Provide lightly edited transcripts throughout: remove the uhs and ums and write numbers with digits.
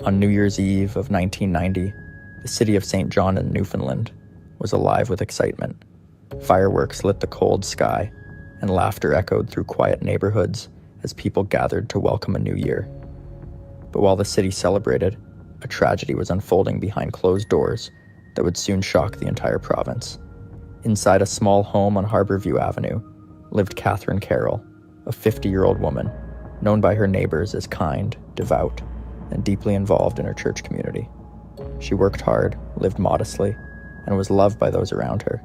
On New Year's Eve of 1990, the city of St. John in Newfoundland was alive with excitement. Fireworks lit the cold sky, and laughter echoed through quiet neighborhoods as people gathered to welcome a new year. But while the city celebrated, a tragedy was unfolding behind closed doors that would soon shock the entire province. Inside a small home on Harborview Avenue lived Catherine Carroll, a 50-year-old woman, known by her neighbors as kind, devout, and deeply involved in her church community. She worked hard, lived modestly, and was loved by those around her.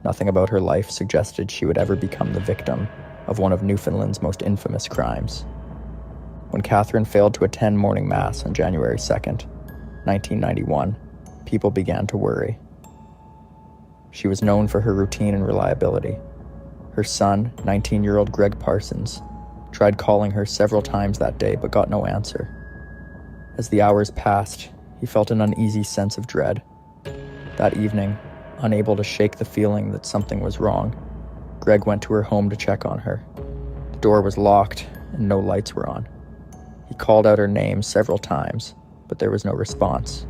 Nothing about her life suggested she would ever become the victim of one of Newfoundland's most infamous crimes. When Catherine failed to attend morning mass on January 2nd, 1991, people began to worry. She was known for her routine and reliability. Her son, 19-year-old Greg Parsons, tried calling her several times that day but got no answer. As the hours passed, he felt an uneasy sense of dread. That evening, unable to shake the feeling that something was wrong, Greg went to her home to check on her. The door was locked and no lights were on. He called out her name several times, but there was no response.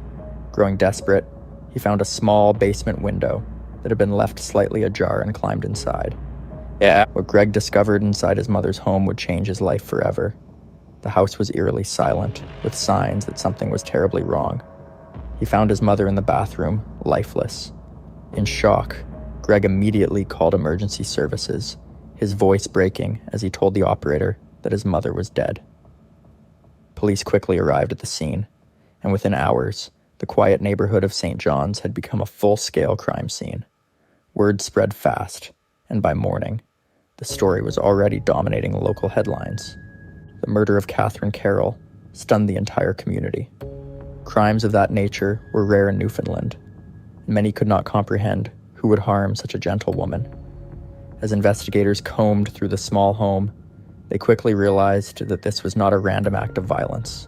Growing desperate, he found a small basement window that had been left slightly ajar and climbed inside. What Greg discovered inside his mother's home would change his life forever. The house was eerily silent, with signs that something was terribly wrong. He found his mother in the bathroom, lifeless. In shock, Greg immediately called emergency services, his voice breaking as he told the operator that his mother was dead. Police quickly arrived at the scene, and within hours, the quiet neighborhood of St. John's had become a full-scale crime scene. Word spread fast, and by morning, the story was already dominating local headlines. The murder of Catherine Carroll stunned the entire community. Crimes of that nature were rare in Newfoundland, and many could not comprehend who would harm such a gentle woman. As investigators combed through the small home, they quickly realized that this was not a random act of violence.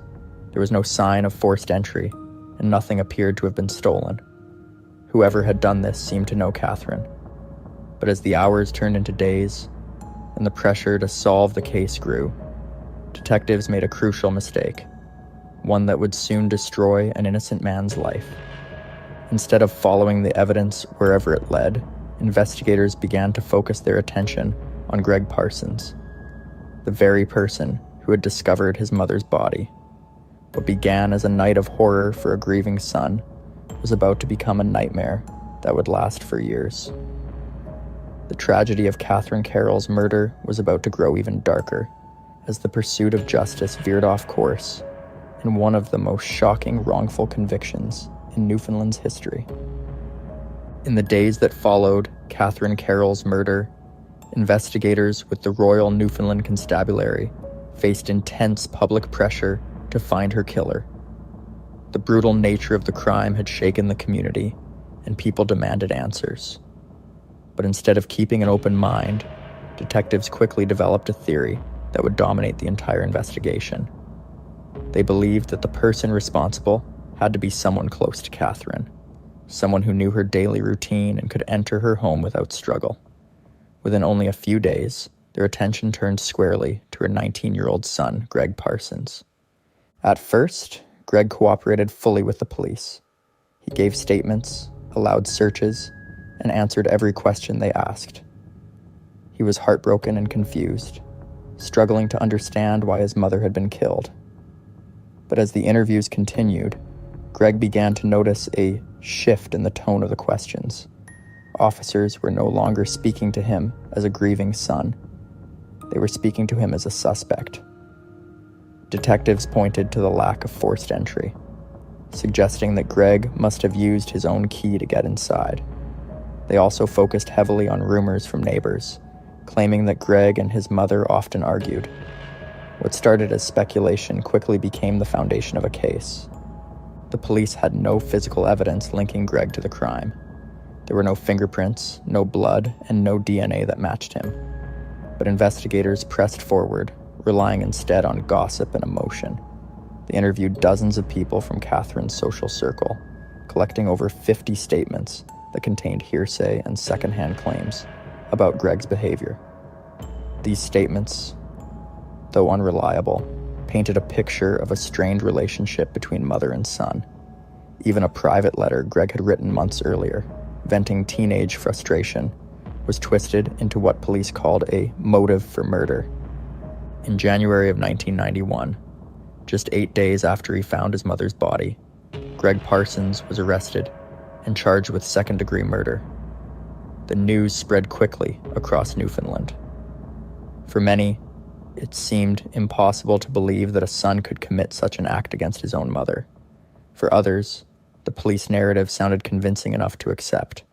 There was no sign of forced entry, and nothing appeared to have been stolen. Whoever had done this seemed to know Catherine. But as the hours turned into days, and the pressure to solve the case grew, detectives made a crucial mistake, one that would soon destroy an innocent man's life. Instead of following the evidence wherever it led, investigators began to focus their attention on Greg Parsons, the very person who had discovered his mother's body. What began as a night of horror for a grieving son was about to become a nightmare that would last for years. The tragedy of Catherine Carroll's murder was about to grow even darker, as the pursuit of justice veered off course in one of the most shocking wrongful convictions in Newfoundland's history. In the days that followed Catherine Carroll's murder, investigators with the Royal Newfoundland Constabulary faced intense public pressure to find her killer. The brutal nature of the crime had shaken the community, and people demanded answers. But instead of keeping an open mind, detectives quickly developed a theory that would dominate the entire investigation. They believed that the person responsible had to be someone close to Catherine, someone who knew her daily routine and could enter her home without struggle. Within only a few days, their attention turned squarely to her 19-year-old son, Greg Parsons. At first, Greg cooperated fully with the police. He gave statements, allowed searches, and answered every question they asked. He was heartbroken and confused, struggling to understand why his mother had been killed. But as the interviews continued, Greg began to notice a shift in the tone of the questions. Officers were no longer speaking to him as a grieving son. They were speaking to him as a suspect. Detectives pointed to the lack of forced entry, suggesting that Greg must have used his own key to get inside. They also focused heavily on rumors from neighbors, claiming that Greg and his mother often argued. What started as speculation quickly became the foundation of a case. The police had no physical evidence linking Greg to the crime. There were no fingerprints, no blood, and no DNA that matched him. But investigators pressed forward, relying instead on gossip and emotion. They interviewed dozens of people from Catherine's social circle, collecting over 50 statements that contained hearsay and secondhand claims about Greg's behavior. These statements, though unreliable, painted a picture of a strained relationship between mother and son. Even a private letter Greg had written months earlier, venting teenage frustration, was twisted into what police called a motive for murder. In January of 1991, just 8 days after he found his mother's body, Greg Parsons was arrested and charged with second-degree murder. The news spread quickly across Newfoundland. For many, it seemed impossible to believe that a son could commit such an act against his own mother. For others, the police narrative sounded convincing enough to accept.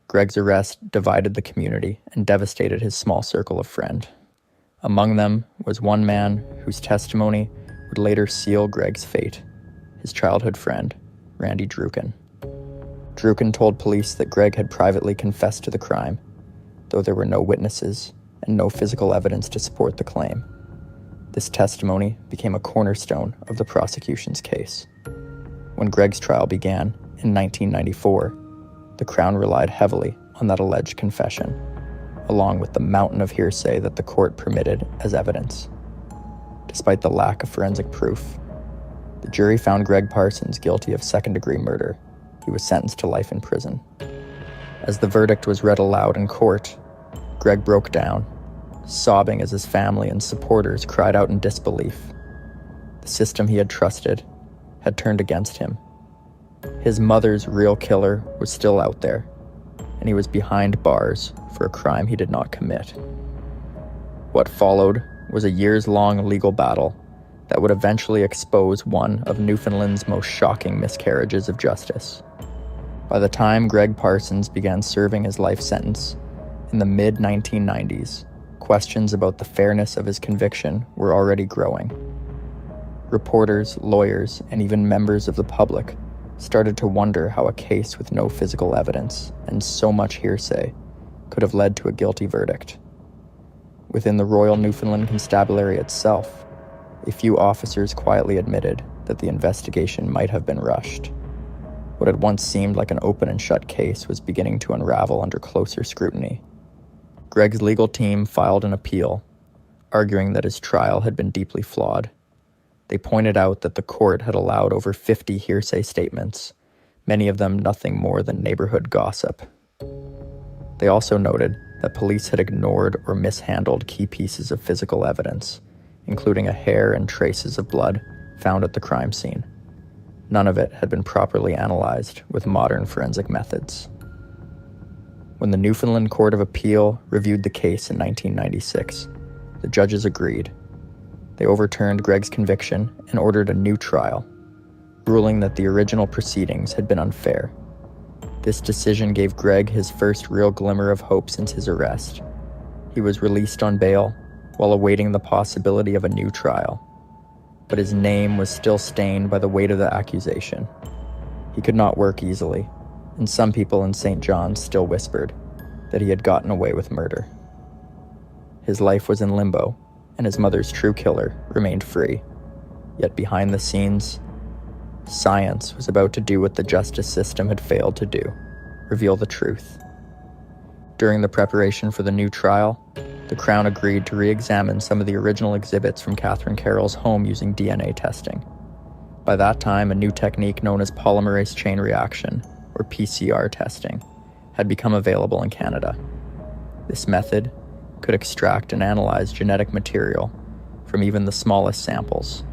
Greg's arrest divided the community and devastated his small circle of friends. Among them was one man whose testimony would later seal Greg's fate, his childhood friend, Randy Druken. Druken told police that Greg had privately confessed to the crime, though there were no witnesses and no physical evidence to support the claim. This testimony became a cornerstone of the prosecution's case. When Greg's trial began in 1994, the Crown relied heavily on that alleged confession, along with the mountain of hearsay that the court permitted as evidence. Despite the lack of forensic proof, the jury found Greg Parsons guilty of second-degree murder. He was sentenced to life in prison. As the verdict was read aloud in court, Greg broke down, sobbing as his family and supporters cried out in disbelief. The system he had trusted had turned against him. His mother's real killer was still out there, and he was behind bars for a crime he did not commit. What followed was a years-long legal battle that would eventually expose one of Newfoundland's most shocking miscarriages of justice. By the time Greg Parsons began serving his life sentence in the mid-1990s, questions about the fairness of his conviction were already growing. Reporters, lawyers, and even members of the public started to wonder how a case with no physical evidence and so much hearsay could have led to a guilty verdict. Within the Royal Newfoundland Constabulary itself, a few officers quietly admitted that the investigation might have been rushed. What had once seemed like an open and shut case was beginning to unravel under closer scrutiny. Greg's legal team filed an appeal, arguing that his trial had been deeply flawed. They pointed out that the court had allowed over 50 hearsay statements, many of them nothing more than neighborhood gossip. They also noted that police had ignored or mishandled key pieces of physical evidence, including a hair and traces of blood found at the crime scene. None of it had been properly analyzed with modern forensic methods. When the Newfoundland Court of Appeal reviewed the case in 1996, the judges agreed. They overturned Greg's conviction and ordered a new trial, ruling that the original proceedings had been unfair. This decision gave Greg his first real glimmer of hope since his arrest. He was released on bail while awaiting the possibility of a new trial, but his name was still stained by the weight of the accusation. He could not work easily, and some people in St. John's still whispered that he had gotten away with murder. His life was in limbo, and his mother's true killer remained free. Yet behind the scenes, science was about to do what the justice system had failed to do: reveal the truth. During the preparation for the new trial, the Crown agreed to re-examine some of the original exhibits from Catherine Carroll's home using DNA testing. By that time, a new technique known as polymerase chain reaction, or PCR testing, had become available in Canada. This method could extract and analyze genetic material from even the smallest samples,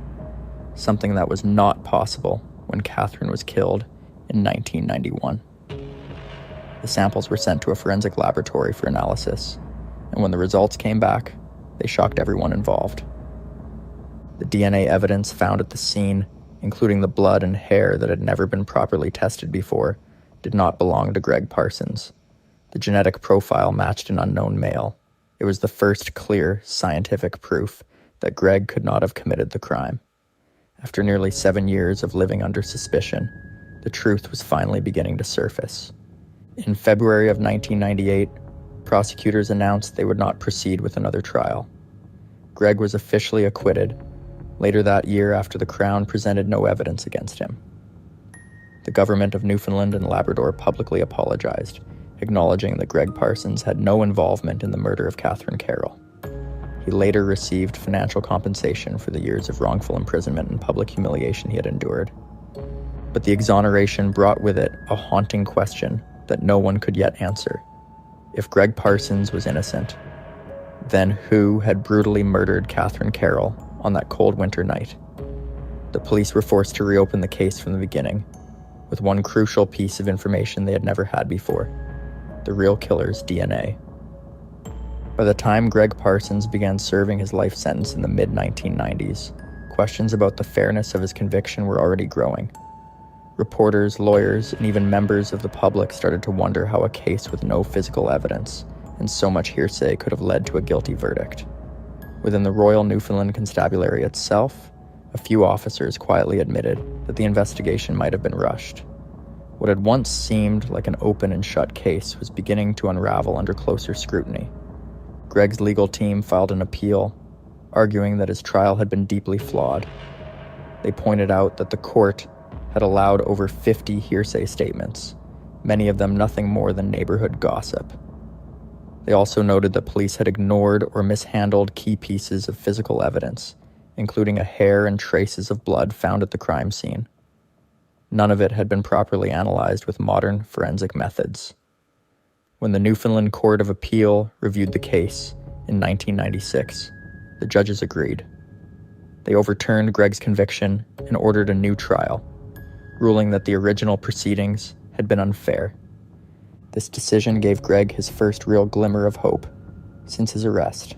something that was not possible when Catherine was killed in 1991. The samples were sent to a forensic laboratory for analysis, and when the results came back, they shocked everyone involved. The DNA evidence found at the scene, including the blood and hair that had never been properly tested before, did not belong to Greg Parsons. The genetic profile matched an unknown male. It was the first clear scientific proof that Greg could not have committed the crime. After nearly 7 years of living under suspicion, the truth was finally beginning to surface. In February of 1998, prosecutors announced they would not proceed with another trial. Greg was officially acquitted later that year after the Crown presented no evidence against him. The government of Newfoundland and Labrador publicly apologized, acknowledging that Greg Parsons had no involvement in the murder of Catherine Carroll. He later received financial compensation for the years of wrongful imprisonment and public humiliation he had endured. But the exoneration brought with it a haunting question that no one could yet answer. If Greg Parsons was innocent, then who had brutally murdered Catherine Carroll on that cold winter night? The police were forced to reopen the case from the beginning, with one crucial piece of information they had never had before: the real killer's DNA. By the time Greg Parsons began serving his life sentence in the mid-1990s, questions about the fairness of his conviction were already growing. Reporters, lawyers, and even members of the public started to wonder how a case with no physical evidence and so much hearsay could have led to a guilty verdict. Within the Royal Newfoundland Constabulary itself, a few officers quietly admitted that the investigation might have been rushed. What had once seemed like an open and shut case was beginning to unravel under closer scrutiny. Greg's legal team filed an appeal, arguing that his trial had been deeply flawed. They pointed out that the court had allowed over 50 hearsay statements, many of them nothing more than neighborhood gossip. They also noted that police had ignored or mishandled key pieces of physical evidence, including a hair and traces of blood found at the crime scene. None of it had been properly analyzed with modern forensic methods. When the Newfoundland Court of Appeal reviewed the case in 1996, the judges agreed. They overturned Greg's conviction and ordered a new trial, ruling that the original proceedings had been unfair. This decision gave Greg his first real glimmer of hope since his arrest.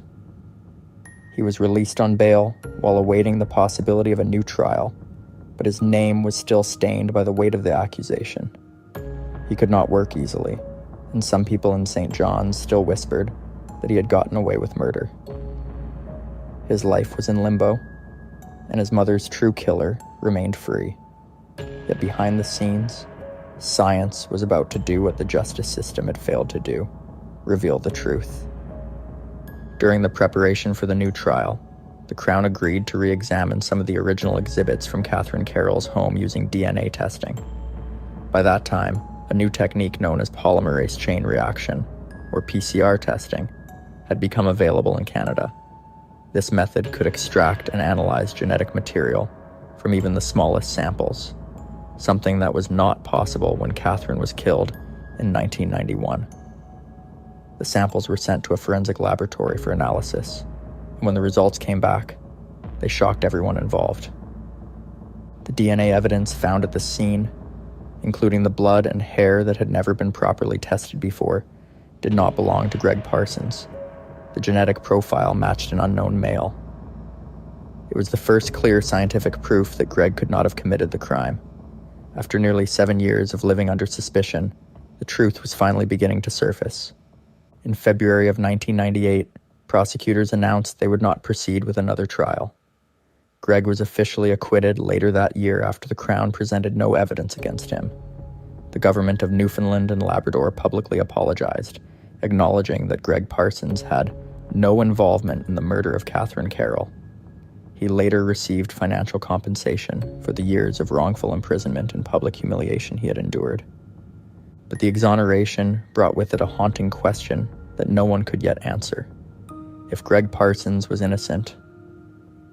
He was released on bail while awaiting the possibility of a new trial, but his name was still stained by the weight of the accusation. He could not work easily, and some people in St. John's still whispered that he had gotten away with murder. His life was in limbo, and his mother's true killer remained free. Yet behind the scenes, science was about to do what the justice system had failed to do: reveal the truth. During the preparation for the new trial, the Crown agreed to re-examine some of the original exhibits from Catherine Carroll's home using DNA testing. By that time, a new technique known as polymerase chain reaction, or PCR testing, had become available in Canada. This method could extract and analyze genetic material from even the smallest samples, something that was not possible when Catherine was killed in 1991. The samples were sent to a forensic laboratory for analysis, and when the results came back, they shocked everyone involved. The DNA evidence found at the scene, including the blood and hair that had never been properly tested before, did not belong to Greg Parsons. The genetic profile matched an unknown male. It was the first clear scientific proof that Greg could not have committed the crime. After nearly 7 years of living under suspicion, the truth was finally beginning to surface. In February of 1998, prosecutors announced they would not proceed with another trial. Greg was officially acquitted later that year after the Crown presented no evidence against him. The government of Newfoundland and Labrador publicly apologized, acknowledging that Greg Parsons had no involvement in the murder of Catherine Carroll. He later received financial compensation for the years of wrongful imprisonment and public humiliation he had endured. But the exoneration brought with it a haunting question that no one could yet answer. If Greg Parsons was innocent,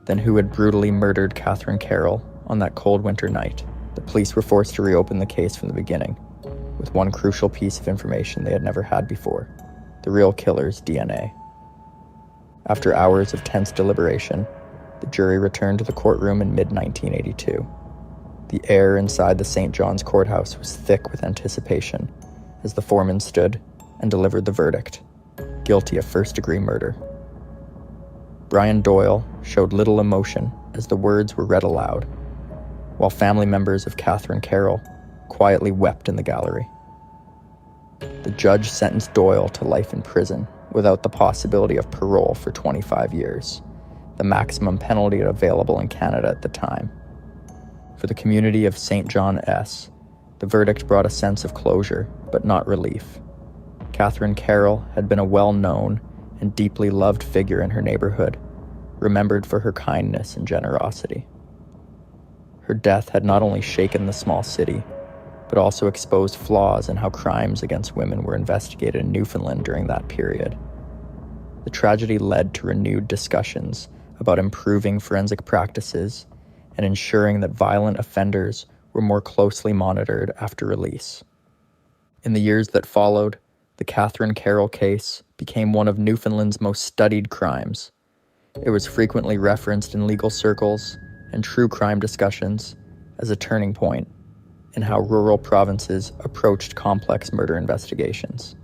then who had brutally murdered Catherine Carroll on that cold winter night? The police were forced to reopen the case from the beginning, with one crucial piece of information they had never had before: the real killer's DNA. After hours of tense deliberation, the jury returned to the courtroom in mid-1982. The air inside the St. John's courthouse was thick with anticipation as the foreman stood and delivered the verdict: guilty of first-degree murder. Brian Doyle showed little emotion as the words were read aloud, while family members of Catherine Carroll quietly wept in the gallery. The judge sentenced Doyle to life in prison without the possibility of parole for 25 years, the maximum penalty available in Canada at the time. For the community of St. John S., the verdict brought a sense of closure, but not relief. Catherine Carroll had been a well-known and deeply loved figure in her neighborhood, remembered for her kindness and generosity. Her death had not only shaken the small city, but also exposed flaws in how crimes against women were investigated in Newfoundland during that period. the tragedy led to renewed discussions about improving forensic practices and ensuring that violent offenders were more closely monitored after release. In the years that followed, the Catherine Carroll case became one of Newfoundland's most studied crimes. It was frequently referenced in legal circles and true crime discussions as a turning point in how rural provinces approached complex murder investigations.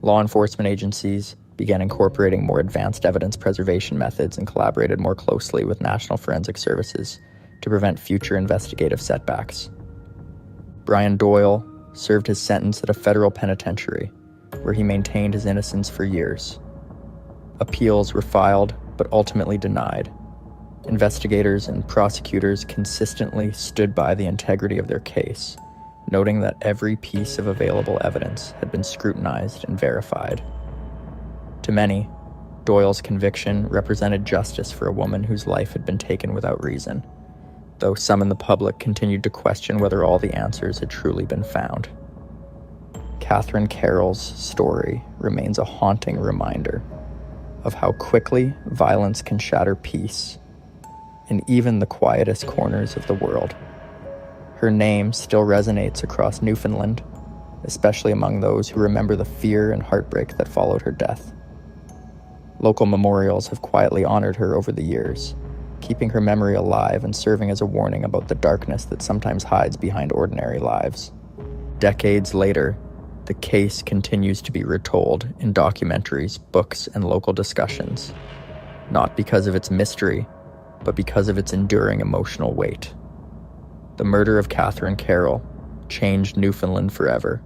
Law enforcement agencies began incorporating more advanced evidence preservation methods and collaborated more closely with National Forensic Services to prevent future investigative setbacks. Brian Doyle served his sentence at a federal penitentiary, where he maintained his innocence for years. Appeals were filed, but ultimately denied. Investigators and prosecutors consistently stood by the integrity of their case, noting that every piece of available evidence had been scrutinized and verified. To many, Doyle's conviction represented justice for a woman whose life had been taken without reason, though some in the public continued to question whether all the answers had truly been found. Catherine Carroll's story remains a haunting reminder of how quickly violence can shatter peace in even the quietest corners of the world. Her name still resonates across Newfoundland, especially among those who remember the fear and heartbreak that followed her death. Local memorials have quietly honored her over the years, keeping her memory alive and serving as a warning about the darkness that sometimes hides behind ordinary lives. Decades later, the case continues to be retold in documentaries, books, and local discussions, not because of its mystery, but because of its enduring emotional weight. The murder of Catherine Carroll changed Newfoundland forever,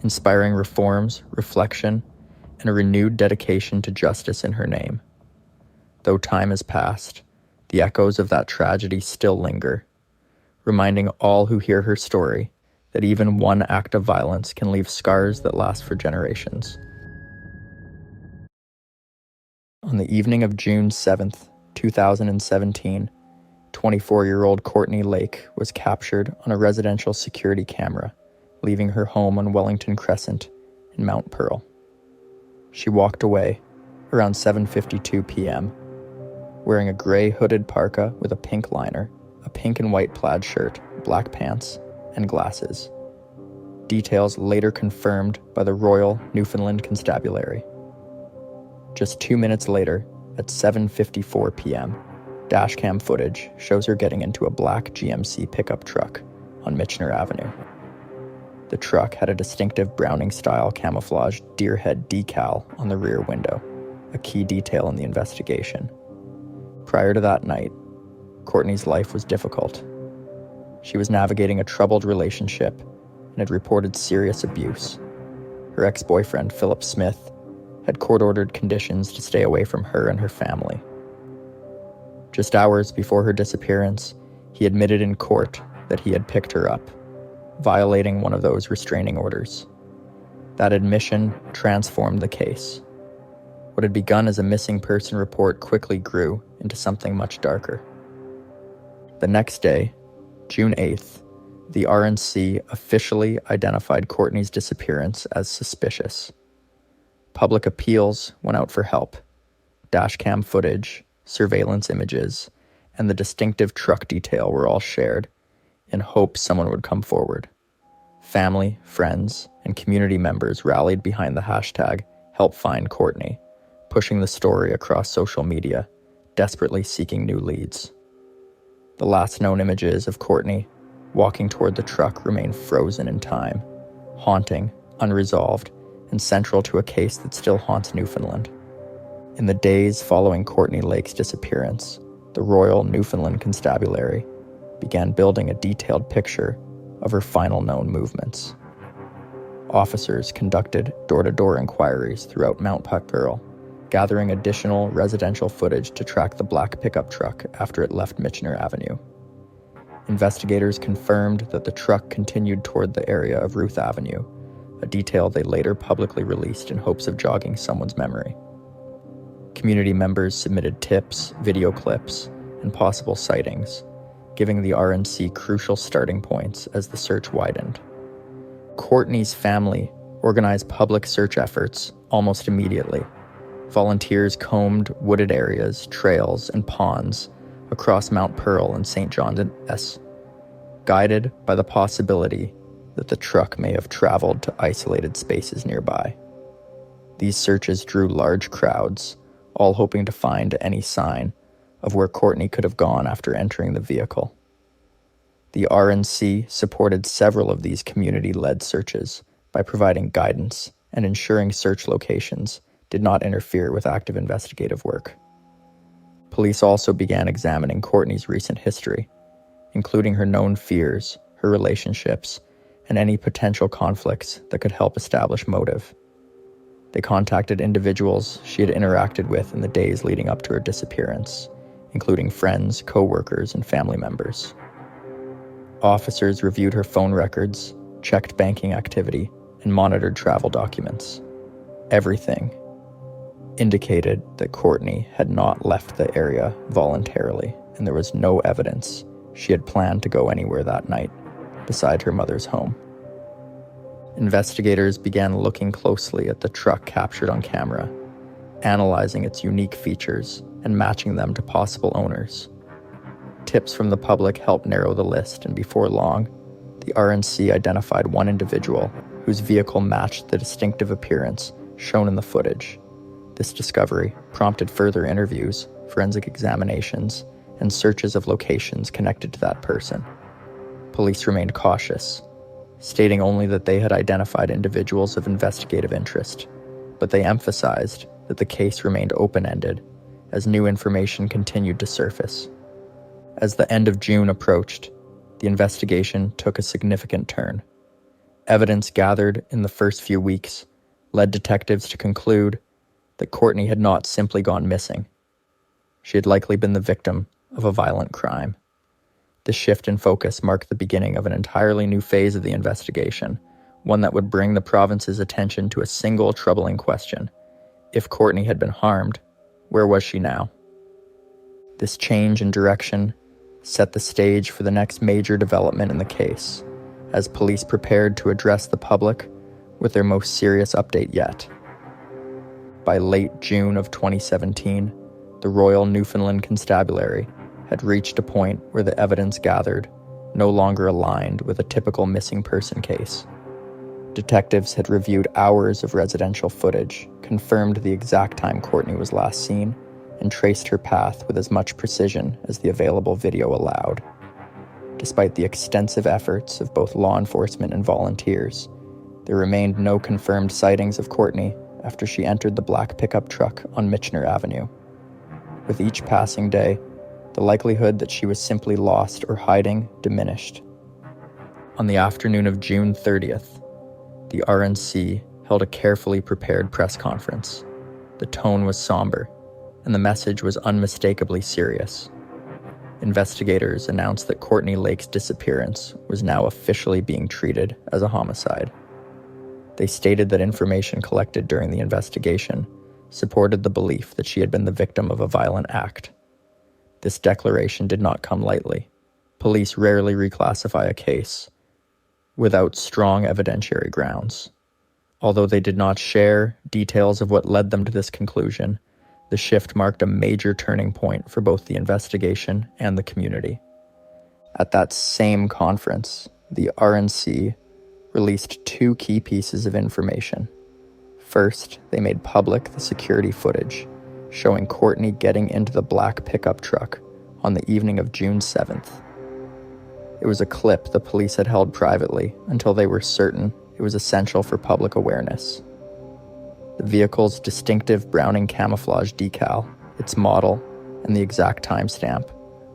inspiring reforms, reflection, and a renewed dedication to justice in her name. Though time has passed, the echoes of that tragedy still linger, reminding all who hear her story that even one act of violence can leave scars that last for generations. On the evening of June 7th, 2017, 24-year-old Cortney Lake was captured on a residential security camera, leaving her home on Wellington Crescent in Mount Pearl. She walked away around 7:52 p.m., wearing a gray hooded parka with a pink liner, a pink and white plaid shirt, black pants, and glasses. Details later confirmed by the Royal Newfoundland Constabulary. Just 2 minutes later, at 7:54 p.m., dashcam footage shows her getting into a black GMC pickup truck on Michener Avenue. The truck had a distinctive Browning-style camouflage deer head decal on the rear window, a key detail in the investigation. Prior to that night, Cortney's life was difficult. She was navigating a troubled relationship and had reported serious abuse. Her ex-boyfriend, Philip Smith, had court-ordered conditions to stay away from her and her family. Just hours before her disappearance, he admitted in court that he had picked her up, violating one of those restraining orders. That admission transformed the case. What had begun as a missing person report quickly grew into something much darker. The next day, June 8th, the RNC officially identified Cortney's disappearance as suspicious. Public appeals went out for help. Dashcam footage, surveillance images, and the distinctive truck detail were all shared, in hopes someone would come forward. Family, friends, and community members rallied behind the hashtag #HelpFindCourtney, pushing the story across social media, desperately seeking new leads. The last known images of Cortney walking toward the truck remain frozen in time, haunting, unresolved, and central to a case that still haunts Newfoundland. In the days following Cortney Lake's disappearance, the Royal Newfoundland Constabulary began building a detailed picture of her final known movements. Officers conducted door-to-door inquiries throughout Mount Pearl, gathering additional residential footage to track the black pickup truck after it left Michener Avenue. Investigators confirmed that the truck continued toward the area of Ruth Avenue, a detail they later publicly released in hopes of jogging someone's memory. Community members submitted tips, video clips, and possible sightings, giving the RNC crucial starting points as the search widened. Cortney's family organized public search efforts almost immediately, Volunteers combed wooded areas, trails, and ponds across Mount Pearl and St. John's, guided by the possibility that the truck may have traveled to isolated spaces nearby. These searches drew large crowds, all hoping to find any sign of where Cortney could have gone after entering the vehicle. The RNC supported several of these community-led searches by providing guidance and ensuring search locations did not interfere with active investigative work. Police also began examining Cortney's recent history, including her known fears, her relationships, and any potential conflicts that could help establish motive. They contacted individuals she had interacted with in the days leading up to her disappearance, including friends, co-workers, and family members. Officers reviewed her phone records, checked banking activity, and monitored travel documents. Everything indicated that Cortney had not left the area voluntarily, and there was no evidence she had planned to go anywhere that night beside her mother's home. Investigators began looking closely at the truck captured on camera, analyzing its unique features and matching them to possible owners. Tips from the public helped narrow the list, and before long, the RNC identified one individual whose vehicle matched the distinctive appearance shown in the footage. This discovery prompted further interviews, forensic examinations, and searches of locations connected to that person. Police remained cautious, stating only that they had identified individuals of investigative interest, but they emphasized that the case remained open-ended as new information continued to surface. As the end of June approached, the investigation took a significant turn. Evidence gathered in the first few weeks led detectives to conclude that Cortney had not simply gone missing. She had likely been the victim of a violent crime. This shift in focus marked the beginning of an entirely new phase of the investigation, one that would bring the province's attention to a single troubling question. If Cortney had been harmed, where was she now? This change in direction set the stage for the next major development in the case, as police prepared to address the public with their most serious update yet. By late June of 2017, the Royal Newfoundland Constabulary had reached a point where the evidence gathered no longer aligned with a typical missing person case. Detectives had reviewed hours of residential footage, confirmed the exact time Cortney was last seen, and traced her path with as much precision as the available video allowed. Despite the extensive efforts of both law enforcement and volunteers, there remained no confirmed sightings of Cortney after she entered the black pickup truck on Michener Avenue. With each passing day, the likelihood that she was simply lost or hiding diminished. On the afternoon of June 30th, the RNC held a carefully prepared press conference. The tone was somber, and the message was unmistakably serious. Investigators announced that Cortney Lake's disappearance was now officially being treated as a homicide. They stated that information collected during the investigation supported the belief that she had been the victim of a violent act. This declaration did not come lightly. Police rarely reclassify a case without strong evidentiary grounds. Although they did not share details of what led them to this conclusion, the shift marked a major turning point for both the investigation and the community. At that same conference, the RNC released two key pieces of information. First, they made public the security footage showing Cortney getting into the black pickup truck on the evening of June 7th. It was a clip the police had held privately until they were certain it was essential for public awareness. The vehicle's distinctive Browning camouflage decal, its model, and the exact timestamp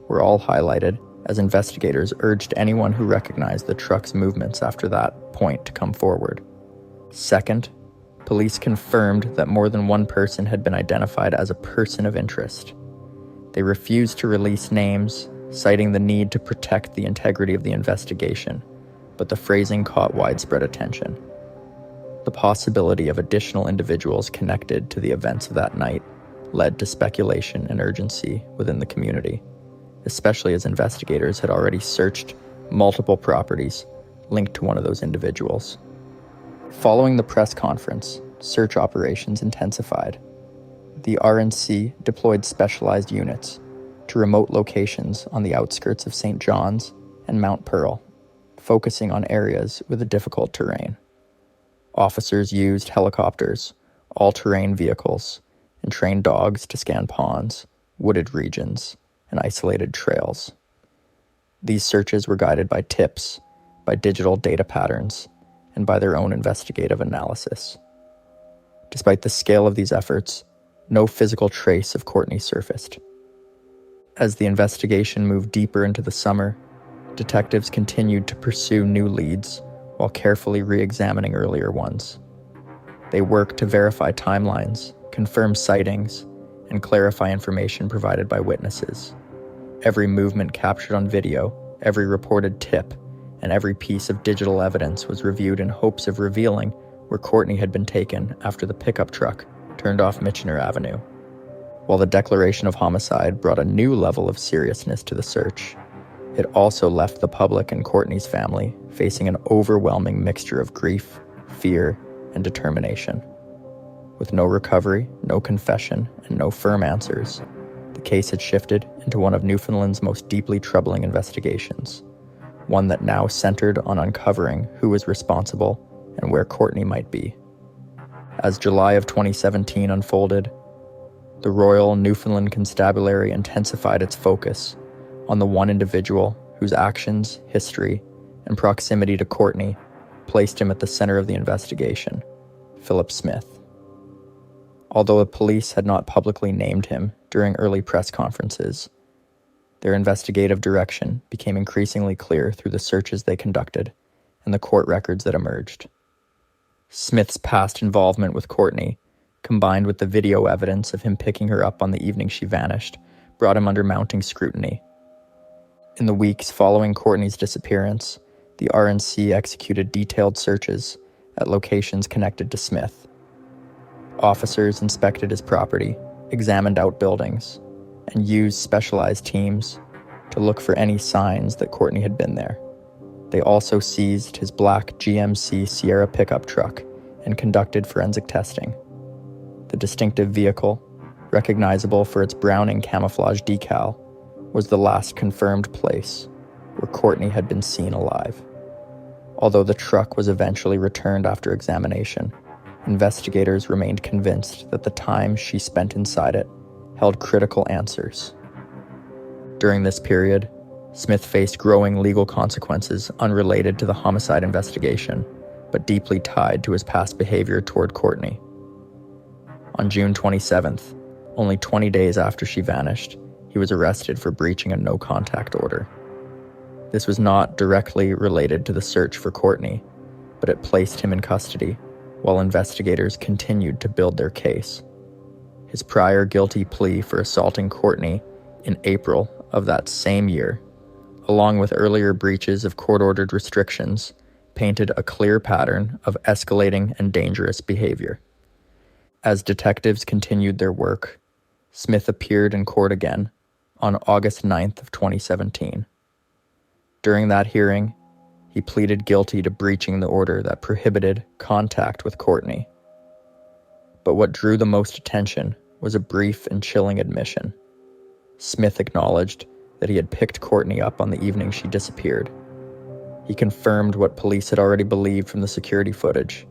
were all highlighted as investigators urged anyone who recognized the truck's movements after that point to come forward. Second, police confirmed that more than one person had been identified as a person of interest. They refused to release names, citing the need to protect the integrity of the investigation, but the phrasing caught widespread attention. The possibility of additional individuals connected to the events of that night led to speculation and urgency within the community, especially as investigators had already searched multiple properties linked to one of those individuals. Following the press conference, search operations intensified. the RNC deployed specialized units to remote locations on the outskirts of St. John's and Mount Pearl, focusing on areas with a difficult terrain. Officers used helicopters, all-terrain vehicles, and trained dogs to scan ponds, wooded regions, and isolated trails. These searches were guided by tips, by digital data patterns, and by their own investigative analysis. Despite the scale of these efforts, no physical trace of Cortney surfaced. As the investigation moved deeper into the summer, detectives continued to pursue new leads while carefully re-examining earlier ones. They worked to verify timelines, confirm sightings, and clarify information provided by witnesses. Every movement captured on video, every reported tip, and every piece of digital evidence was reviewed in hopes of revealing where Cortney had been taken after the pickup truck turned off Michener Avenue. While the declaration of homicide brought a new level of seriousness to the search, it also left the public and Cortney's family facing an overwhelming mixture of grief, fear, and determination. With no recovery, no confession, and no firm answers, the case had shifted into one of Newfoundland's most deeply troubling investigations, one that now centered on uncovering who was responsible and where Cortney might be. As July of 2017 unfolded, the Royal Newfoundland Constabulary intensified its focus on the one individual whose actions, history, and proximity to Cortney placed him at the center of the investigation, Philip Smith. Although the police had not publicly named him during early press conferences, their investigative direction became increasingly clear through the searches they conducted and the court records that emerged. Smith's past involvement with Cortney, combined with the video evidence of him picking her up on the evening she vanished, brought him under mounting scrutiny. In the weeks following Cortney's disappearance, the RNC executed detailed searches at locations connected to Smith. Officers inspected his property, examined outbuildings, and used specialized teams to look for any signs that Cortney had been there. They also seized his black GMC Sierra pickup truck and conducted forensic testing. The distinctive vehicle, recognizable for its browning camouflage decal, was the last confirmed place where Cortney had been seen alive. Although the truck was eventually returned after examination, investigators remained convinced that the time she spent inside it held critical answers. During this period, Smith faced growing legal consequences unrelated to the homicide investigation, but deeply tied to his past behavior toward Cortney. On June 27th, only 20 days after she vanished, he was arrested for breaching a no-contact order. This was not directly related to the search for Cortney, but it placed him in custody while investigators continued to build their case. His prior guilty plea for assaulting Cortney in April of that same year, along with earlier breaches of court-ordered restrictions, painted a clear pattern of escalating and dangerous behavior. As detectives continued their work, Smith appeared in court again on August 9th of 2017. During that hearing, he pleaded guilty to breaching the order that prohibited contact with Cortney. But what drew the most attention was a brief and chilling admission. Smith acknowledged that he had picked Cortney up on the evening she disappeared. He confirmed what police had already believed from the security footage.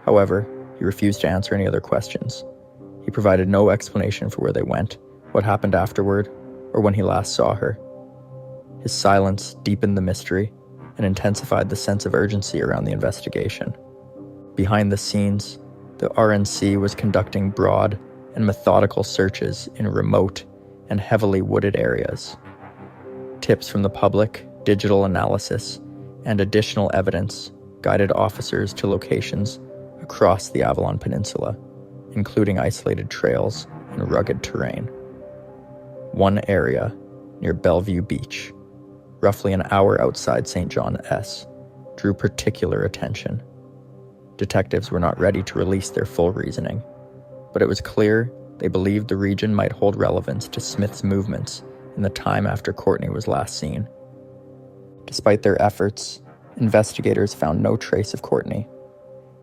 However, he refused to answer any other questions. He provided no explanation for where they went, what happened afterward, or when he last saw her. His silence deepened the mystery and intensified the sense of urgency around the investigation. Behind the scenes, the RNC was conducting broad and methodical searches in remote and heavily wooded areas. Tips from the public, digital analysis, and additional evidence guided officers to locations across the Avalon Peninsula, including isolated trails and rugged terrain. One area, near Bellevue Beach, roughly an hour outside St. John S., drew particular attention. Detectives were not ready to release their full reasoning, but it was clear they believed the region might hold relevance to Smith's movements in the time after Cortney was last seen. Despite their efforts, investigators found no trace of Cortney.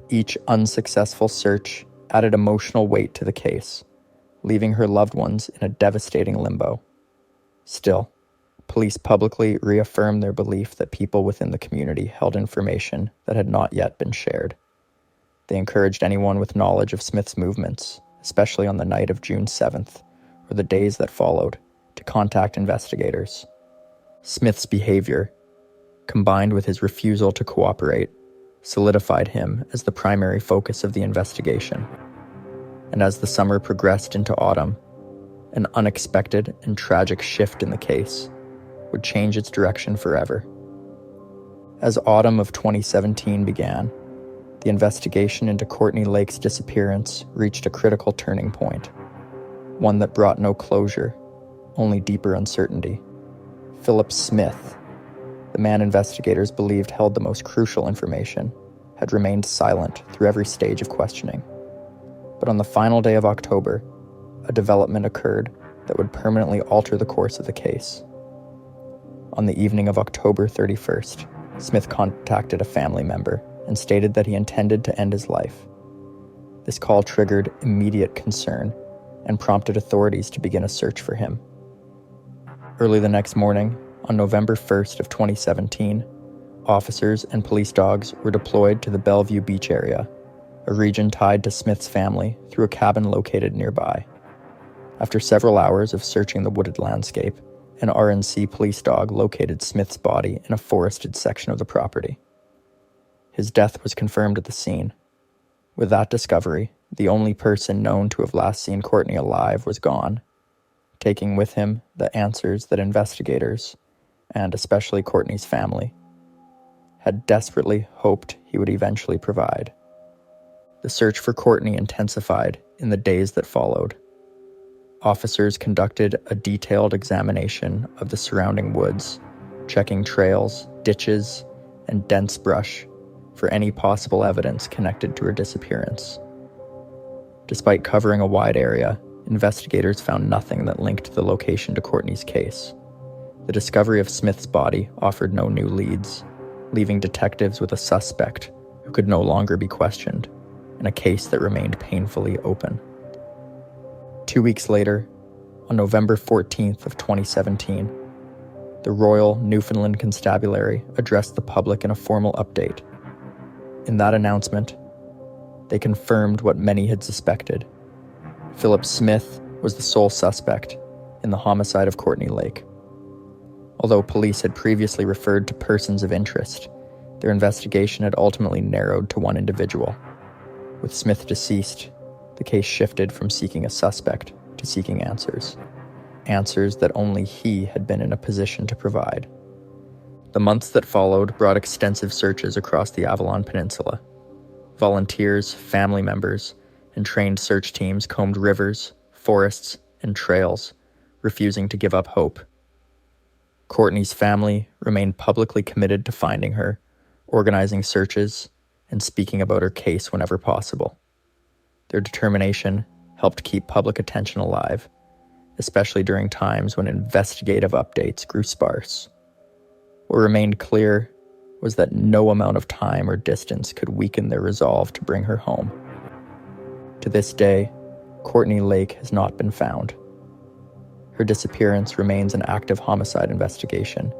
Each unsuccessful search added emotional weight to the case, leaving her loved ones in a devastating limbo. Still, police publicly reaffirmed their belief that people within the community held information that had not yet been shared. They encouraged anyone with knowledge of Smith's movements, especially on the night of June 7th, or the days that followed, to contact investigators. Smith's behavior, combined with his refusal to cooperate, solidified him as the primary focus of the investigation. And as the summer progressed into autumn, an unexpected and tragic shift in the case would change its direction forever. As autumn of 2017 began, the investigation into Cortney Lake's disappearance reached a critical turning point, one that brought no closure, only deeper uncertainty. Philip Smith, the man investigators believed held the most crucial information, had remained silent through every stage of questioning. But on the final day of October, a development occurred that would permanently alter the course of the case. On the evening of October 31st, Smith contacted a family member and stated that he intended to end his life. This call triggered immediate concern and prompted authorities to begin a search for him. Early the next morning, on November 1st of 2017, officers and police dogs were deployed to the Bellevue Beach area, a region tied to Smith's family through a cabin located nearby. After several hours of searching the wooded landscape, an RNC police dog located Smith's body in a forested section of the property. His death was confirmed at the scene. With that discovery, the only person known to have last seen Cortney alive was gone, taking with him the answers that investigators, and especially Cortney's family, had desperately hoped he would eventually provide. The search for Cortney intensified in the days that followed. Officers conducted a detailed examination of the surrounding woods, checking trails, ditches, and dense brush for any possible evidence connected to her disappearance. Despite covering a wide area, investigators found nothing that linked the location to Cortney's case. The discovery of Smith's body offered no new leads, leaving detectives with a suspect who could no longer be questioned, in a case that remained painfully open. 2 weeks later, on November 14th of 2017, the Royal Newfoundland Constabulary addressed the public in a formal update. In that announcement, they confirmed what many had suspected. Philip Smith was the sole suspect in the homicide of Cortney Lake. Although police had previously referred to persons of interest, their investigation had ultimately narrowed to one individual. With Smith deceased, the case shifted from seeking a suspect to seeking answers. Answers that only he had been in a position to provide. The months that followed brought extensive searches across the Avalon Peninsula. Volunteers, family members, and trained search teams combed rivers, forests, and trails, refusing to give up hope. Cortney's family remained publicly committed to finding her, organizing searches, and speaking about her case whenever possible. Their determination helped keep public attention alive, especially during times when investigative updates grew sparse. What remained clear was that no amount of time or distance could weaken their resolve to bring her home. To this day, Cortney Lake has not been found. Her disappearance remains an active homicide investigation,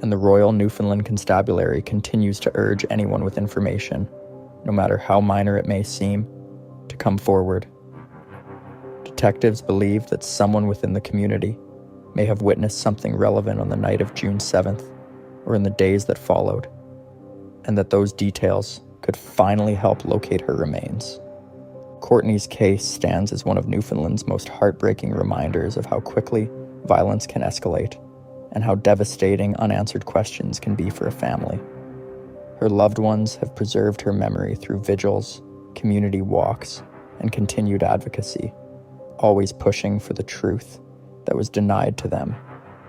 and the Royal Newfoundland Constabulary continues to urge anyone with information, no matter how minor it may seem, to come forward. Detectives believe that someone within the community may have witnessed something relevant on the night of June 7th or in the days that followed, and that those details could finally help locate her remains. Cortney's case stands as one of Newfoundland's most heartbreaking reminders of how quickly violence can escalate and how devastating unanswered questions can be for a family. Her loved ones have preserved her memory through vigils, community walks, and continued advocacy, always pushing for the truth that was denied to them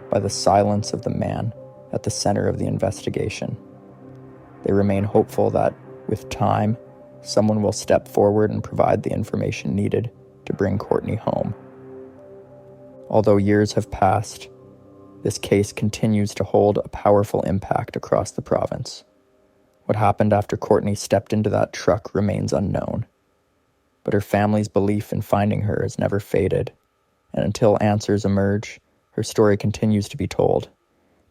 by the silence of the man at the center of the investigation. They remain hopeful that, with time, someone will step forward and provide the information needed to bring Cortney home. Although years have passed, this case continues to hold a powerful impact across the province. What happened after Cortney stepped into that truck remains unknown, but her family's belief in finding her has never faded. and until answers emerge, her story continues to be told,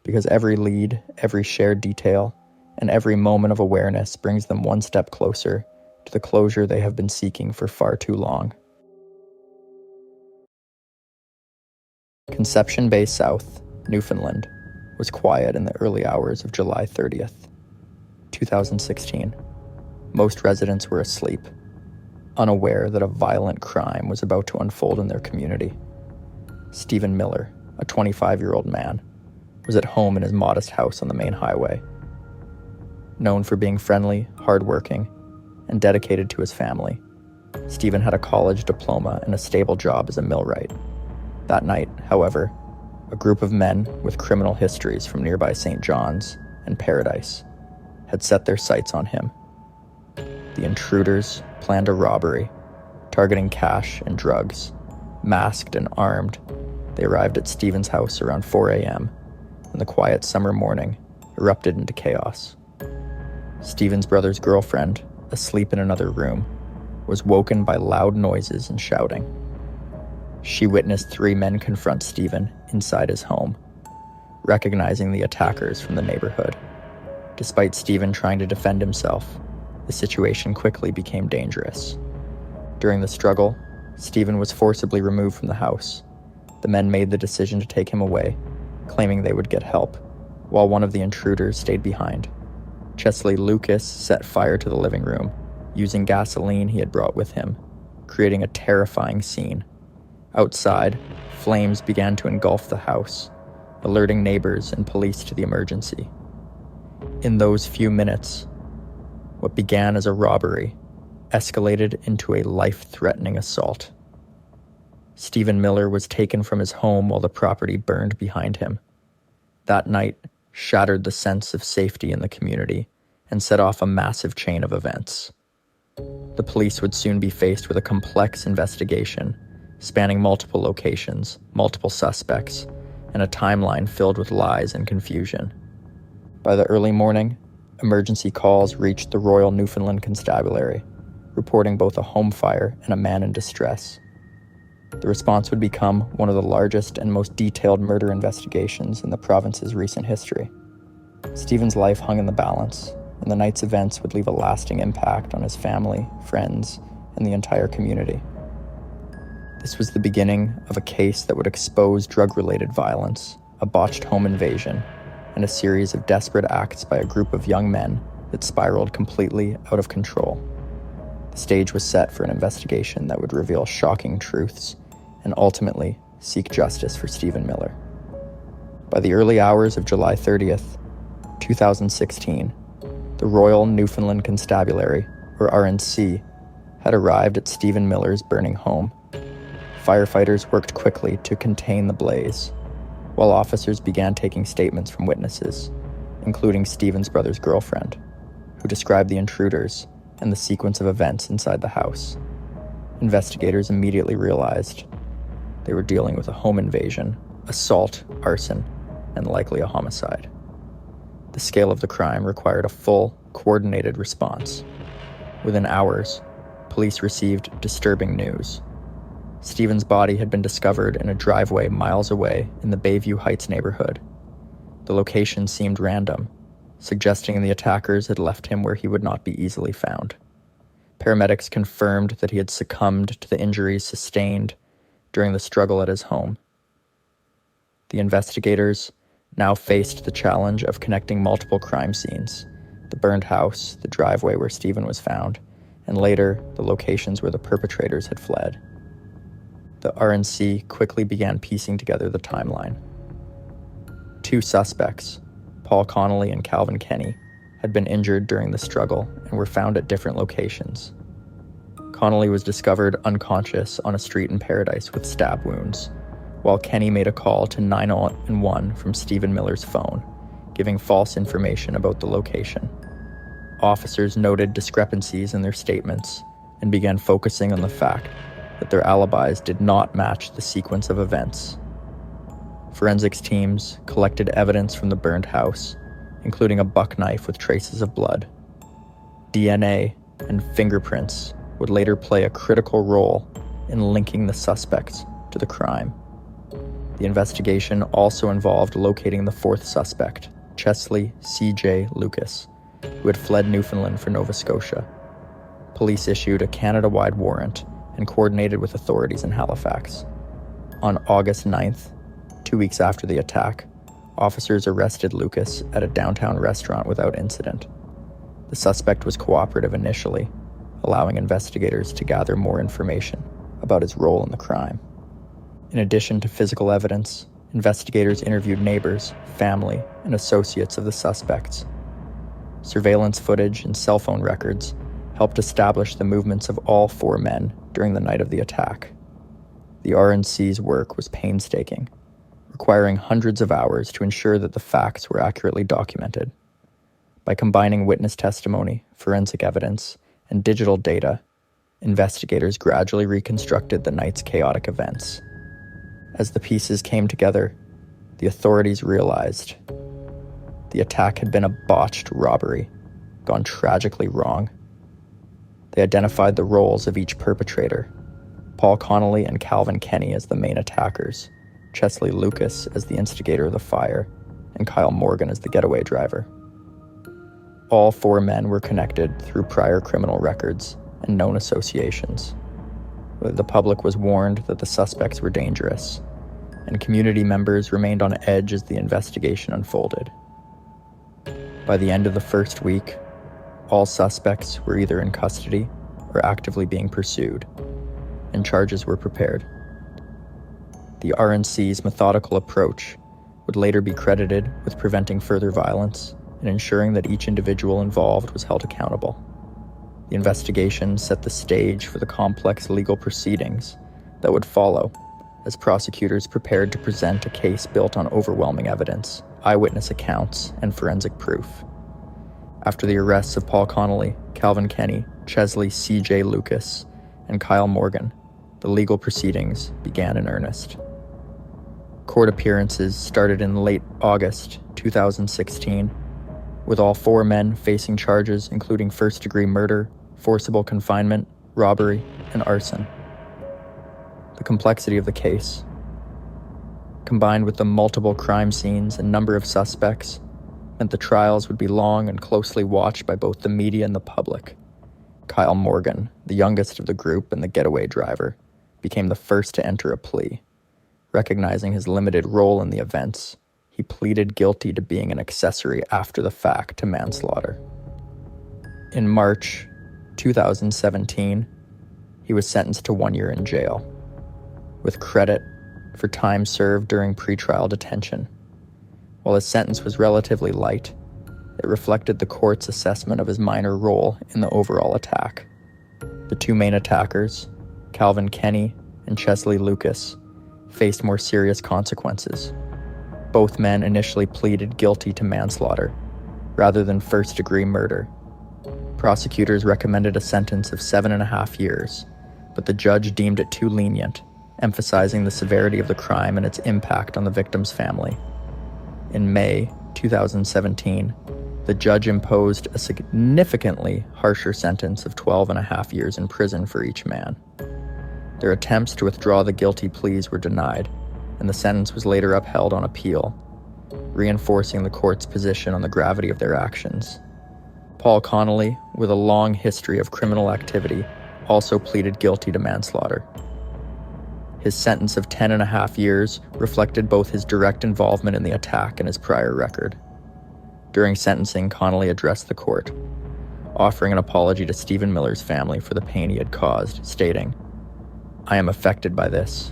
because every lead, every shared detail, and every moment of awareness brings them one step closer to the closure they have been seeking for far too long. Conception Bay South, Newfoundland, was quiet in the early hours of July 30th, 2016. Most residents were asleep, unaware that a violent crime was about to unfold in their community. Stephen Miller, a 25-year-old man, was at home in his modest house on the main highway. Known for being friendly, hardworking, and dedicated to his family, Stephen had a college diploma and a stable job as a millwright. That night, however, a group of men with criminal histories from nearby St. John's and Paradise had set their sights on him. The intruders planned a robbery, targeting cash and drugs. Masked and armed, they arrived at Stephen's house around 4 a.m., and the quiet summer morning erupted into chaos. Stephen's brother's girlfriend, asleep in another room, was woken by loud noises and shouting. She witnessed 3 men confront Stephen inside his home, recognizing the attackers from the neighborhood. Despite Stephen trying to defend himself, the situation quickly became dangerous. During the struggle, Stephen was forcibly removed from the house. The men made the decision to take him away, claiming they would get help, while one of the intruders stayed behind. Chesley Lucas set fire to the living room, using gasoline he had brought with him, creating a terrifying scene. Outside, flames began to engulf the house, alerting neighbors and police to the emergency. In those few minutes, what began as a robbery escalated into a life-threatening assault. Stephen Miller was taken from his home while the property burned behind him. That night shattered the sense of safety in the community and set off a massive chain of events. The police would soon be faced with a complex investigation, spanning multiple locations, multiple suspects, and a timeline filled with lies and confusion. By the early morning, emergency calls reached the Royal Newfoundland Constabulary, reporting both a home fire and a man in distress. The response would become one of the largest and most detailed murder investigations in the province's recent history. Stephen's life hung in the balance, and the night's events would leave a lasting impact on his family, friends, and the entire community. This was the beginning of a case that would expose drug-related violence, a botched home invasion, and a series of desperate acts by a group of young men that spiraled completely out of control. The stage was set for an investigation that would reveal shocking truths and ultimately seek justice for Stephen Miller. By the early hours of July 30th, 2016, the Royal Newfoundland Constabulary, or RNC, had arrived at Stephen Miller's burning home. Firefighters worked quickly to contain the blaze, while officers began taking statements from witnesses, including Stephen's brother's girlfriend, who described the intruders and the sequence of events inside the house. Investigators immediately realized they were dealing with a home invasion, assault, arson, and likely a homicide. The scale of the crime required a full, coordinated response. Within hours, police received disturbing news. Stephen's body had been discovered in a driveway miles away in the Bayview Heights neighborhood. The location seemed random, suggesting the attackers had left him where he would not be easily found. Paramedics confirmed that he had succumbed to the injuries sustained during the struggle at his home. The investigators now faced the challenge of connecting multiple crime scenes: the burned house, the driveway where Stephen was found, and later, the locations where the perpetrators had fled. The RNC quickly began piecing together the timeline. 2 suspects, Paul Connolly and Calvin Kenny, had been injured during the struggle and were found at different locations. Connolly was discovered unconscious on a street in Paradise with stab wounds, while Kenny made a call to 911 from Stephen Miller's phone, giving false information about the location. Officers noted discrepancies in their statements and began focusing on the fact that their alibis did not match the sequence of events. Forensics teams collected evidence from the burned house, including a buck knife with traces of blood. DNA and fingerprints would later play a critical role in linking the suspects to the crime. The investigation also involved locating the fourth suspect, Chesley C.J. Lucas, who had fled Newfoundland for Nova Scotia. Police issued a Canada-wide warrant and coordinated with authorities in Halifax. On August 9th, 2 weeks after the attack, officers arrested Lucas at a downtown restaurant without incident. The suspect was cooperative initially, allowing investigators to gather more information about his role in the crime. In addition to physical evidence, investigators interviewed neighbors, family, and associates of the suspects. Surveillance footage and cell phone records helped establish the movements of all four men during the night of the attack. The RNC's work was painstaking, requiring hundreds of hours to ensure that the facts were accurately documented. By combining witness testimony, forensic evidence, and digital data, investigators gradually reconstructed the night's chaotic events. As the pieces came together, the authorities realized the attack had been a botched robbery, gone tragically wrong. They identified the roles of each perpetrator: Paul Connolly and Calvin Kenny as the main attackers, Chesley Lucas as the instigator of the fire, and Kyle Morgan as the getaway driver. All four men were connected through prior criminal records and known associations. The public was warned that the suspects were dangerous, and community members remained on edge as the investigation unfolded. By the end of the first week, all suspects were either in custody or actively being pursued, and charges were prepared. The RNC's methodical approach would later be credited with preventing further violence and ensuring that each individual involved was held accountable. The investigation set the stage for the complex legal proceedings that would follow as prosecutors prepared to present a case built on overwhelming evidence, eyewitness accounts, and forensic proof. After the arrests of Paul Connolly, Calvin Kenny, Chesley C.J. Lucas, and Kyle Morgan, the legal proceedings began in earnest. Court appearances started in late August 2016, with all four men facing charges including first-degree murder, forcible confinement, robbery, and arson. The complexity of the case, combined with the multiple crime scenes and number of suspects, meant the trials would be long and closely watched by both the media and the public. Kyle Morgan, the youngest of the group and the getaway driver, became the first to enter a plea. Recognizing his limited role in the events, he pleaded guilty to being an accessory after the fact to manslaughter. In March 2017, he was sentenced to 1 year in jail, with credit for time served during pretrial detention. While his sentence was relatively light, it reflected the court's assessment of his minor role in the overall attack. The two main attackers, Calvin Kenny and Chesley Lucas, faced more serious consequences. Both men initially pleaded guilty to manslaughter, rather than first-degree murder. Prosecutors recommended a sentence of 7.5 years, but the judge deemed it too lenient, emphasizing the severity of the crime and its impact on the victim's family. In May 2017, the judge imposed a significantly harsher sentence of 12.5 years in prison for each man. Their attempts to withdraw the guilty pleas were denied, and the sentence was later upheld on appeal, reinforcing the court's position on the gravity of their actions. Paul Connolly, with a long history of criminal activity, also pleaded guilty to manslaughter. His sentence of 10.5 years reflected both his direct involvement in the attack and his prior record. During sentencing, Connolly addressed the court, offering an apology to Stephen Miller's family for the pain he had caused, stating, "I am affected by this.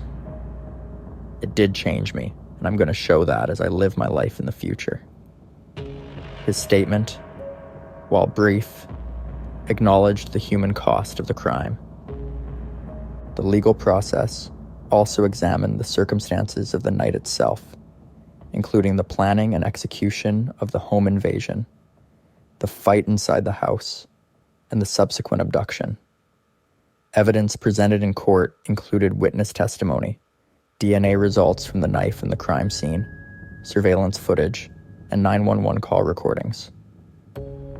It did change me, and I'm going to show that as I live my life in the future." His statement, while brief, acknowledged the human cost of the crime. The legal process also examined the circumstances of the night itself, including the planning and execution of the home invasion, the fight inside the house, and the subsequent abduction. Evidence presented in court included witness testimony, DNA results from the knife in the crime scene, surveillance footage, and 911 call recordings.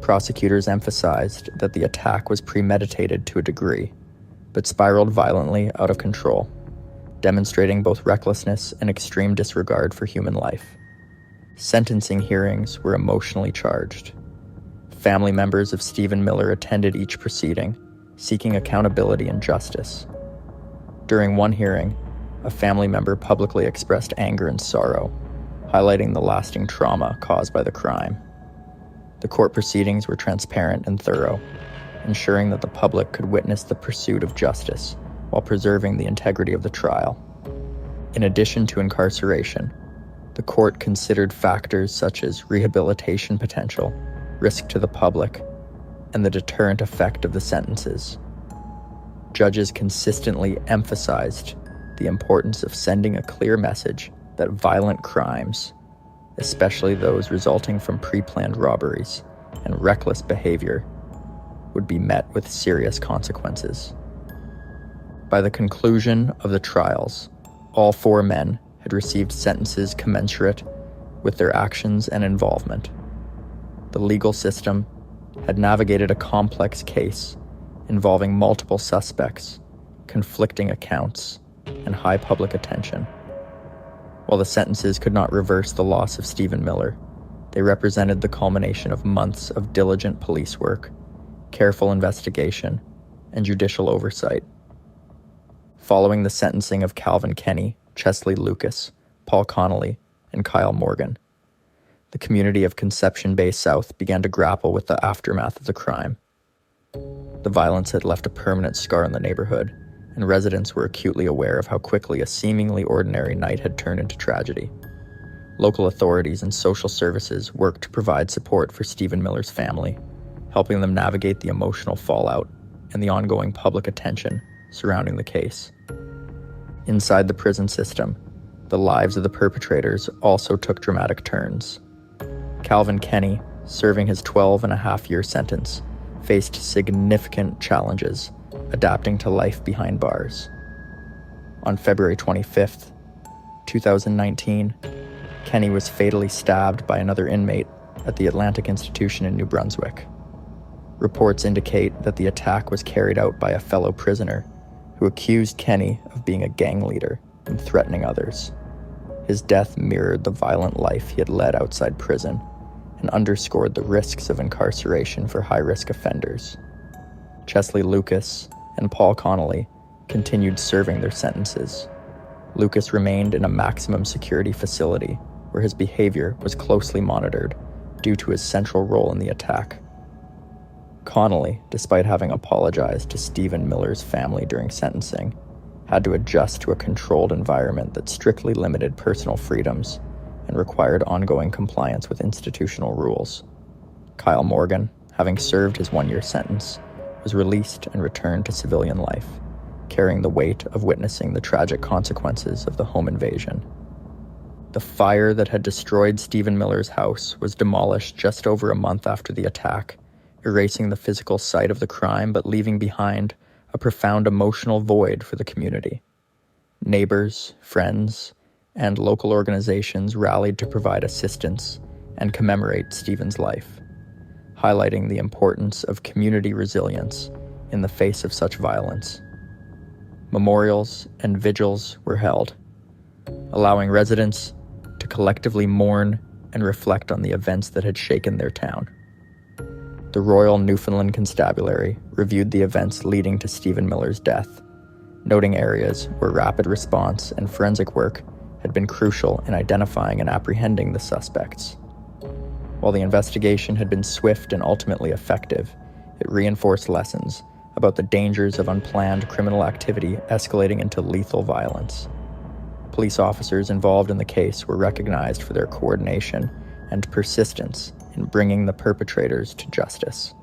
Prosecutors emphasized that the attack was premeditated to a degree, but spiraled violently out of control. demonstrating both recklessness and extreme disregard for human life. Sentencing hearings were emotionally charged. Family members of Stephen Miller attended each proceeding, seeking accountability and justice. During one hearing, a family member publicly expressed anger and sorrow, highlighting the lasting trauma caused by the crime. The court proceedings were transparent and thorough, ensuring that the public could witness the pursuit of justice while preserving the integrity of the trial. In addition to incarceration, the court considered factors such as rehabilitation potential, risk to the public, and the deterrent effect of the sentences. Judges consistently emphasized the importance of sending a clear message that violent crimes, especially those resulting from pre-planned robberies and reckless behavior, would be met with serious consequences. By the conclusion of the trials, all 4 men had received sentences commensurate with their actions and involvement. The legal system had navigated a complex case involving multiple suspects, conflicting accounts, and high public attention. While the sentences could not reverse the loss of Stephen Miller, they represented the culmination of months of diligent police work, careful investigation, and judicial oversight. Following the sentencing of Calvin Kenny, Chesley Lucas, Paul Connolly, and Kyle Morgan, the community of Conception Bay South began to grapple with the aftermath of the crime. The violence had left a permanent scar in the neighborhood, and residents were acutely aware of how quickly a seemingly ordinary night had turned into tragedy. Local authorities and social services worked to provide support for Stephen Miller's family, helping them navigate the emotional fallout and the ongoing public attention surrounding the case. Inside the prison system, the lives of the perpetrators also took dramatic turns. Calvin Kenny, serving his 12-and-a-half-year sentence, faced significant challenges adapting to life behind bars. On February 25th, 2019, Kenny was fatally stabbed by another inmate at the Atlantic Institution in New Brunswick. Reports indicate that the attack was carried out by a fellow prisoner who accused Kenny of being a gang leader and threatening others. His death mirrored the violent life he had led outside prison and underscored the risks of incarceration for high-risk offenders. Chesley Lucas and Paul Connolly continued serving their sentences. Lucas remained in a maximum security facility where his behavior was closely monitored due to his central role in the attack. Connolly, despite having apologized to Stephen Miller's family during sentencing, had to adjust to a controlled environment that strictly limited personal freedoms and required ongoing compliance with institutional rules. Kyle Morgan, having served his 1-year sentence, was released and returned to civilian life, carrying the weight of witnessing the tragic consequences of the home invasion. The fire that had destroyed Stephen Miller's house was demolished just over a month after the attack, erasing the physical site of the crime but leaving behind a profound emotional void for the community. Neighbors, friends, and local organizations rallied to provide assistance and commemorate Stephen's life, highlighting the importance of community resilience in the face of such violence. Memorials and vigils were held, allowing residents to collectively mourn and reflect on the events that had shaken their town. The Royal Newfoundland Constabulary reviewed the events leading to Stephen Miller's death, noting areas where rapid response and forensic work had been crucial in identifying and apprehending the suspects. While the investigation had been swift and ultimately effective, it reinforced lessons about the dangers of unplanned criminal activity escalating into lethal violence. Police officers involved in the case were recognized for their coordination and persistence in bringing the perpetrators to justice.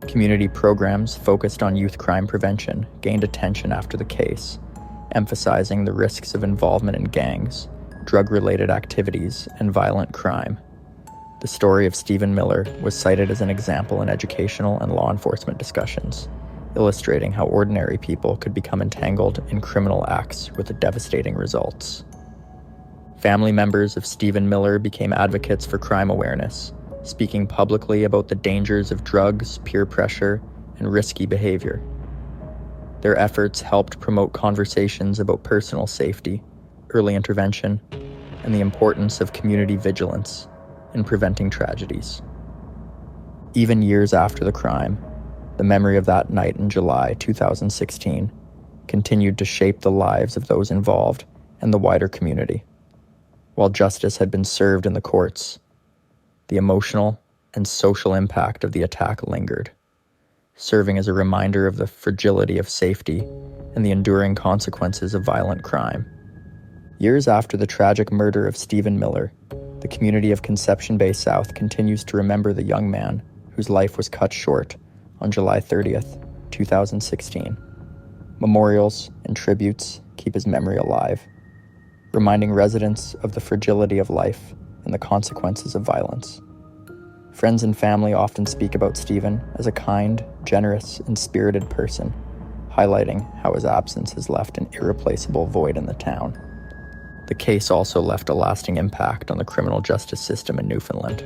Community programs focused on youth crime prevention gained attention after the case, emphasizing the risks of involvement in gangs, drug-related activities, and violent crime. The story of Stephen Miller was cited as an example in educational and law enforcement discussions, illustrating how ordinary people could become entangled in criminal acts with devastating results. Family members of Stephen Miller became advocates for crime awareness, speaking publicly about the dangers of drugs, peer pressure, and risky behavior. Their efforts helped promote conversations about personal safety, early intervention, and the importance of community vigilance in preventing tragedies. Even years after the crime, the memory of that night in July 2016 continued to shape the lives of those involved and the wider community. While justice had been served in the courts, the emotional and social impact of the attack lingered, serving as a reminder of the fragility of safety and the enduring consequences of violent crime. Years after the tragic murder of Stephen Miller, the community of Conception Bay South continues to remember the young man whose life was cut short on July 30th, 2016. Memorials and tributes keep his memory alive, reminding residents of the fragility of life and the consequences of violence. Friends and family often speak about Stephen as a kind, generous, and spirited person, highlighting how his absence has left an irreplaceable void in the town. The case also left a lasting impact on the criminal justice system in Newfoundland.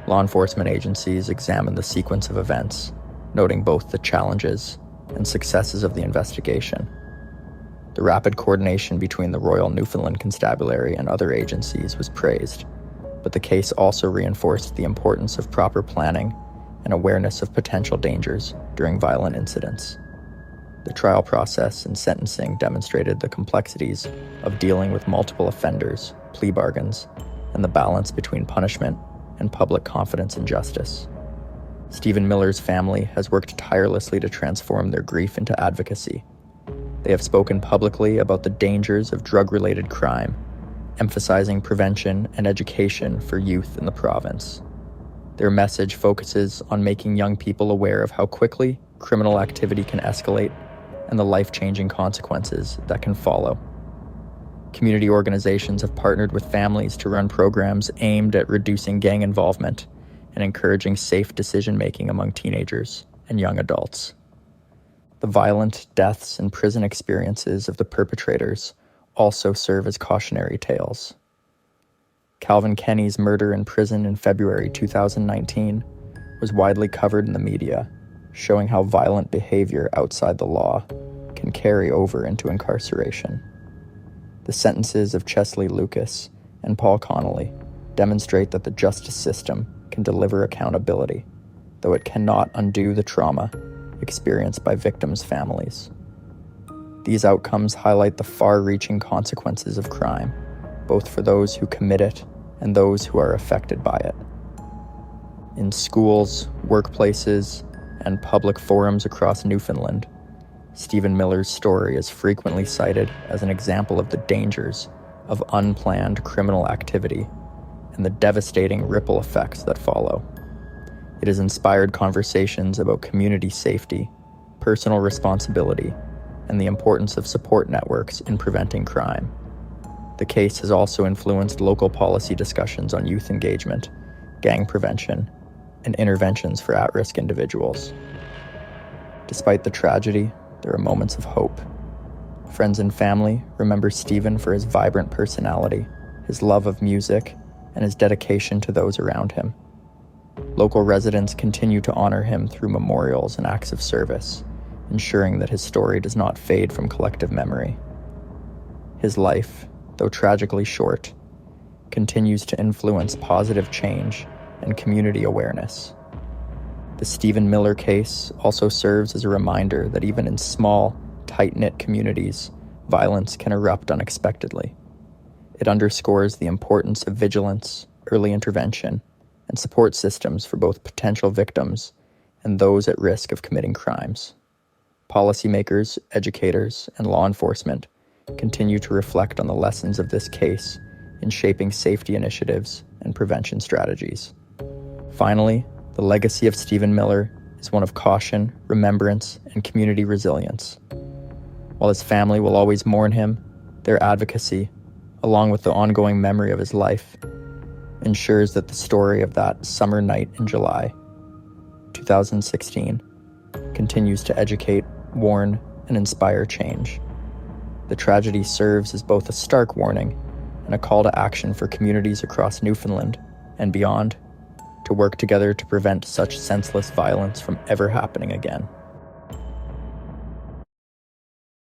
Law enforcement agencies examined the sequence of events, noting both the challenges and successes of the investigation. The rapid coordination between the Royal Newfoundland Constabulary and other agencies was praised, but the case also reinforced the importance of proper planning and awareness of potential dangers during violent incidents. The trial process and sentencing demonstrated the complexities of dealing with multiple offenders, plea bargains, and the balance between punishment and public confidence in justice. Stephen Miller's family has worked tirelessly to transform their grief into advocacy. They have spoken publicly about the dangers of drug-related crime, emphasizing prevention and education for youth in the province. Their message focuses on making young people aware of how quickly criminal activity can escalate and the life-changing consequences that can follow. Community organizations have partnered with families to run programs aimed at reducing gang involvement and encouraging safe decision-making among teenagers and young adults. The violent deaths and prison experiences of the perpetrators also serve as cautionary tales. Calvin Kenny's murder in prison in February 2019 was widely covered in the media, showing how violent behavior outside the law can carry over into incarceration. The sentences of Chesley Lucas and Paul Connolly demonstrate that the justice system can deliver accountability, though it cannot undo the trauma experienced by victims' families. These outcomes highlight the far-reaching consequences of crime, both for those who commit it and those who are affected by it. In schools, workplaces, and public forums across Newfoundland, Stephen Miller's story is frequently cited as an example of the dangers of unplanned criminal activity and the devastating ripple effects that follow. It has inspired conversations about community safety, personal responsibility, and the importance of support networks in preventing crime. The case has also influenced local policy discussions on youth engagement, gang prevention, and interventions for at-risk individuals. Despite the tragedy, there are moments of hope. Friends and family remember Stephen for his vibrant personality, his love of music, and his dedication to those around him. Local residents continue to honor him through memorials and acts of service, ensuring that his story does not fade from collective memory. His life, though tragically short, continues to influence positive change and community awareness. The Stephen Miller case also serves as a reminder that even in small, tight-knit communities, violence can erupt unexpectedly. It underscores the importance of vigilance, early intervention, and support systems for both potential victims and those at risk of committing crimes. Policymakers, educators, and law enforcement continue to reflect on the lessons of this case in shaping safety initiatives and prevention strategies. Finally, the legacy of Stephen Miller is one of caution, remembrance, and community resilience. While his family will always mourn him, their advocacy, along with the ongoing memory of his life, ensures that the story of that summer night in July 2016 continues to educate, warn, and inspire change. The tragedy serves as both a stark warning and a call to action for communities across Newfoundland and beyond to work together to prevent such senseless violence from ever happening again.